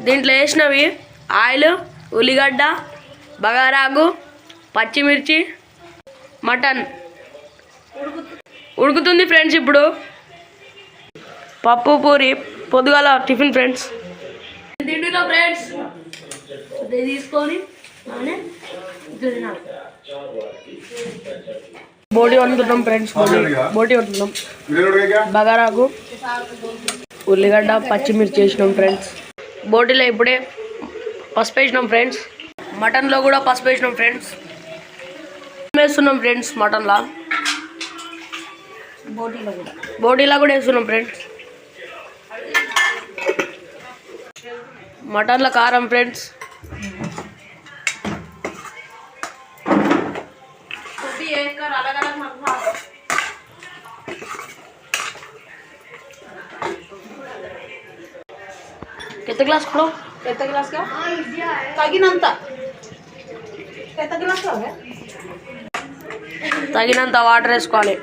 దీంట్లో వేసినవి ఆయిల్, ఉల్లిగడ్డ, బగారాకు, పచ్చిమిర్చి, మటన్ ఉడుకుతుంది ఫ్రెండ్స్. ఇప్పుడు పప్పు పూరి పొద్దుగాల టిఫిన్ ఫ్రెండ్స్. తిండిలో ఫ్రెండ్స్ తీసుకొని బోటి వండుతున్నాం ఫ్రెండ్స్. బోటి వండుతున్నాం. బగారాకు, ఉల్లిగడ్డ, పచ్చిమిర్చి వేసినాం ఫ్రెండ్స్. బోటిలో ఇప్పుడే పసుపు వేసినాం ఫ్రెండ్స్. మటన్లో కూడా పసుపు వేసినాం ఫ్రెండ్స్. వేస్తున్నాం ఫ్రెండ్స్. మటన్లో బోటీలో కూడా వేస్తున్నాం ఫ్రెండ్స్. మటన్లో కారం ఫ్రెండ్స్. कितना ग्लास खोलो? कितना ग्लास का? తగినంత గ్లాస్ తగినంత వాటర్ వేసుకోవాలి.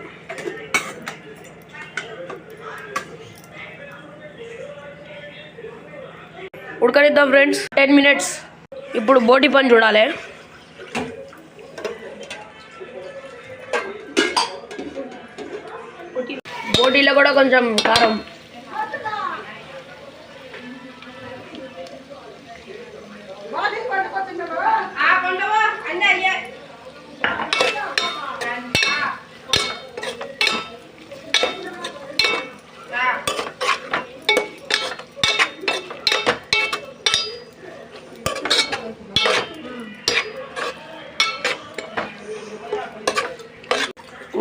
ఉడకనిద్దాం ఫ్రెండ్స్ 10 minutes. ఇప్పుడు బోటి పని చూడాలి. బోటీలో కూడా కొంచెం కారం.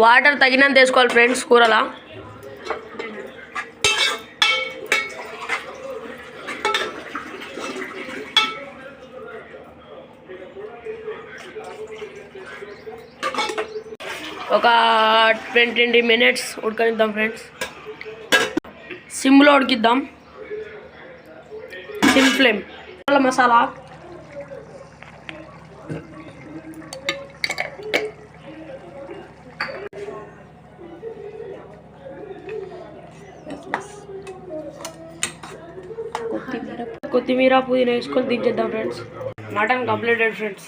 వాటర్ తగినంత వేసుకోవాలి ఫ్రెండ్స్ కూరలా. ఒక 20 minutes ఉడకనిద్దాం ఫ్రెండ్స్. సిమ్లో ఉడికిద్దాం. SIM flame. మసాలా కొత్తిమీర పుదీనా వేసుకొని దించేద్దాం ఫ్రెండ్స్. Mutton completed friends.